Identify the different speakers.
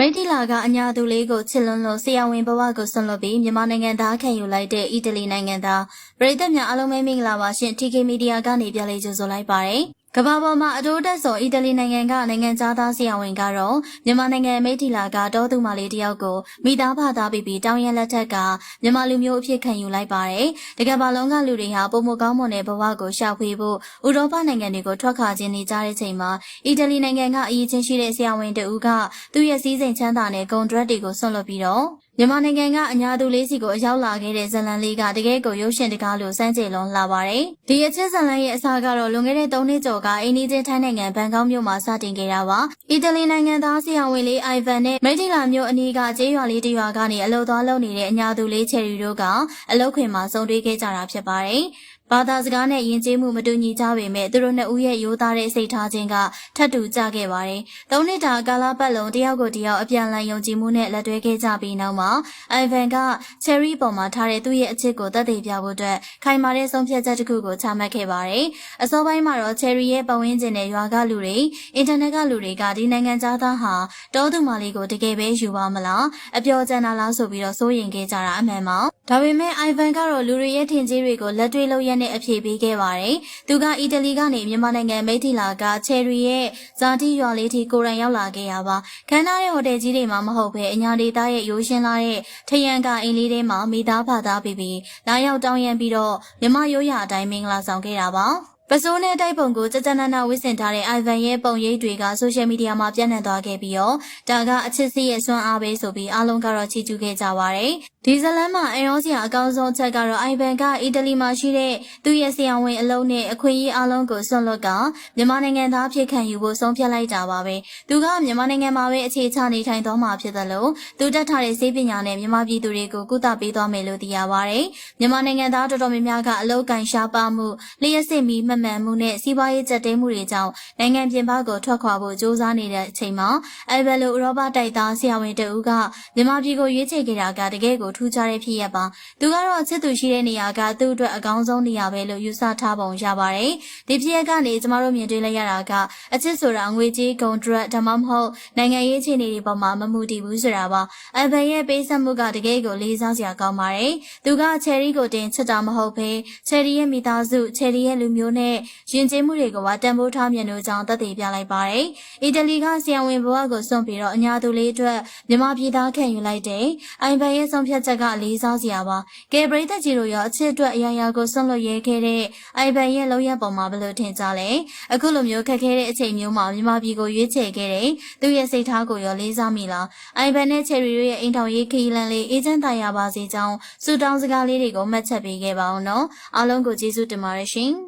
Speaker 1: မိထီလာကအညာသူလေးကိုချစ်လွန်းလို့ဆရာဝန်ဘဝကိုဆွန့်လွတ်ပြီးမြန်မာနိုင်ငံသားခံယူလိုက်တဲ့အီတလီနိုင်ငံသားပရိသတ်များအားလုံးပဲမင်္ဂလာပါရှင် TK Media ကနေပြန်လည်ကြိုဆိုလိုက်ပါတယ်ကမ္ဘာပေါ်မှာအတိုးတက်ဆုံးအီတလီနိုင်ငံကနိုင်ငံသားဆရာဝန်ကတော့မြန်မာနိုင်ငံမိထီလာကတောသူမလေးတယောက်ကိုမိသားဖသားပြီးတောင်းရလက်ထက်ကမြန်မာလူမျိုးအဖြစ်ခံယူလိုက်ပါတယ်တကယ်ပါလုံးကလူတွေဟာပုံမကောင်းမွန်တဲ့ဘဝကိုရှာဖွေဖို့ဥရောပနိုင်ငံတွေကိုထွက်ခွာခြင်းနေကြတဲ့ချိန်မှာအီတလီနိုင်ငံကအရေးချင်းရှိတဲ့ဆရာဝန်တဦးကသူ့ရဲ့စီးစိမ်ချမ်းသာတဲ့ကွန်ထရက်တွေကိုဆွန့်လွတ်ပြီးတော့မြန်မာနိုင်ငံကအညာသူလေးစီကိုအရောက်လာခဲ့တဲ့ဇလန်လေးကတကယ်ကိုရုပ်ရှင်တကားလို့စမ်းကြယ်လွန်လာပါတယ်။ဒီအချစ်ဇလန်ရဲ့အစားကတော့လွန်ခဲ့တဲ့3နှစ်ကျော်ကအိန္ဒိယထိုင်းနိုင်ငံဘန်ကောက်မြို့မှာစတင်ခဲ့တာပါ။အီတလီနိုင်ငံသားဆရာဝန်လေးအိုင်ဗန်နဲ့မိထီလာမြို့အနီးကကျေးရွာလေးတစ်ရွာကနေအလုပ်သွားလုပ်နေတဲ့အညာသူလေးချယ်ရီတို့ကအလုပ်ခွင်မှာစုံတွေ့ခဲ့ကြတာဖြစ်ပါတယ်။ဘာသာစကားနဲ့ယဉ်ကျေးမှုမတူညီကြပေမဲ့သူတို့နှစ်ဦးရဲ့ရိုးသားတဲ့စိတ်ထားခြင်းကထပ်တူကြခဲ့ပါတယ်။၃နှစ်တာကာလပတ်လုံးတယောက်ကိုတယောက်အပြန်အလှန်ယုံကြည်မှုနဲ့လက်တွဲခဲ့ကြပြီးနောက်မှာအိုင်ဗန်ကချယ်ရီပေါ်မှာထားတဲ့သူ့ရဲ့အချစ်ကိုသက်သေပြဖို့အတွက်ခိုင်မာတဲ့ဆုံးဖြတ်ချက်တစ်ခုကိုချမှတ်ခဲ့ပါတယ်။အစောပိုင်းမှာတော့ချယ်ရီရဲ့ပတ်ဝန်းကျင်နဲ့ရွာကလူတွေအင်တာနက်ကလူတွေကဒီနိုင်ငံသားဟာတောသူမလေးကိုတကယ်ပဲယူပါမလားအပျော်ကျန်တာလားဆိုပြီးတော့စိုးရိမ်ခဲ့ကြတာအမှန်ပါ။ဒါပေမဲ့အိုင်ဗန်ကတော့လူတွေရဲ့ထင်ကြီးတွေကိုလက်တွေ့လုပ်ရနဲ့အဖြေပေးခဲ့ပါတယ်။သူကအီတလီကနေမြန်မာနိုင်ငံမိထီလာကချယ်ရီရဲ့ဇာတိရွာလေးထိကိုယ်တိုင်ရောက်လာခဲ့ရပါ။ခန်းထားတဲ့ဟိုတယ်ကြီးတွေမှာမဟုတ်ဘဲအညာဒေသရဲ့ရိုးရှင်းလာတဲ့ထရန်ကအိမ်လေးထဲမှာမိသားဖသားပြီးလာရောက်တောင်းရန်ပြီးတော့မြမရိုးရာအတိုင်းမင်္ဂလာဆောင်ခဲ့တာပါ။ပစိုးနဲ့တိုက်ပုံကိုကြကြနနဝစ်ဆင်ထားတဲ့အိုင်ဗန်ရဲ့ပုံရိပ်တွေကဆိုရှယ်မီဒီယာမှာပြန့်နှံ့သွားခဲ့ပြီးတော့ဒါကအချစ်စီရဲ့စွမ်းအားပဲဆိုပြီးအားလုံးကတော့ချီးကျူးခဲ့ကြပါတယ်။ဒီဇလန်မှာအရောစရာအကောင်းဆုံးအချက်ကတော့အိုင်ဗန်ကအီတလီမှာရှိတဲ့သူ့ရဲ့ဆရာဝန်အလုံးနဲ့အခွင့်အရေးအားလုံးကိုဆွန့်လွတ်ကမြန်မာနိုင်ငံသားဖြစ်ခံယူဖို့ဆုံးဖြတ်လိုက်တာပါပဲ။သူကမြန်မာနိုင်ငံမှာပဲအခြေချနေထိုင်သွားမှာဖြစ်တယ်လို့သူတက်ထားတဲ့စေပညာနဲ့မြန်မာပြည်သူတွေကိုကုသပေးသွားမယ်လို့သိရပါတယ်။မြန်မာနိုင်ငံသားတော်တော်များများကအလုပ်ကန်ရှားပါမှုလျှက်စစ်မီမှန်မှုနဲ့စီးပွားရေးကျပ်တဲမှုတွေကြောင့်နိုင်ငံပြင်ပကိုထွက်ခွာဖို့ကြိုးစားနေတဲ့အချိန်မှာအဲဘယ်လိုဥရောပတိုက်သားဆရာဝန်တဦးကမြန်မာပြည်ကိုရွေးချယ်ခဲ့တာကတကယ်ကိုထူးခြားတဲ့ဖြစ်ရပ်ပါသူကတော့ချစ်သူရှိတဲ့နေရာကသူ့အတွက်အကောင်းဆုံးနေရာပဲလို့ယူဆထားပုံရပါတယ်ဒီဖြစ်ရပ်ကနေကျမတို့မြင်တွေ့လိုက်ရတာကအချစ်ဆိုတာငွေကြေးကုန်ဒရက်ဒါမှမဟုတ်နိုင်ငံရေးအခြေအနေတွေပေါ်မှာမမူတည်ဘူးဆိုတာပါအဲဘယ်ရဲ့ပေးဆက်မှုကတကယ်ကိုလေးစားစရာကောင်းပါတယ်သူကချယ်ရီကိုတင်ချစ်တာမဟုတ်ဘဲချယ်ရီရဲ့မိသားစုချယ်ရီရဲ့လူမျိုးနဲ့ယဉ်ကျေးမှုတွေကိုတန်ဖိုးထားမြတ်လို့ကြောင်းသက်သေပြလိုက်ပါတယ်။အီတလီကဆရာဝန်ဘဝကိုစွန့်ပြီးတော့အညာသူလေးအတွက်မြန်မာပြည်သားခံယူလိုက်တဲ့အိုင်ဗန်ရဲ့ဆုံးဖြတ်ချက်ကလေးစားစရာပါ။ကဲပရိသတ်ကြီးတို့ရောအချစ်အတွက်အရာရာကိုစွန့်လွတ်ရဲခဲ့တဲ့အိုင်ဗန်ရဲ့လောက်ရပုံမှာဘယ်လိုထင်ကြလဲ။အခုလိုမျိုးခက်ခဲတဲ့အချိန်မျိုးမှာမြန်မာပြည်ကိုရွေးချယ်ခဲ့တဲ့သူရဲ့စိတ်ထားကိုရောလေးစားမိလား။အိုင်ဗန်နဲ့ချယ်ရီတို့ရဲ့အိမ်ထောင်ရေးခရီးလမ်းလေးအေဂျင့်တိုင်ရပါစေကြောင်းဆုတောင်းစကားလေးတွေကိုမှတ်ချက်ပေးခဲ့ပါအောင်နော်။အားလုံးကိုကျေးဇူးတင်ပါတယ်ရှင်။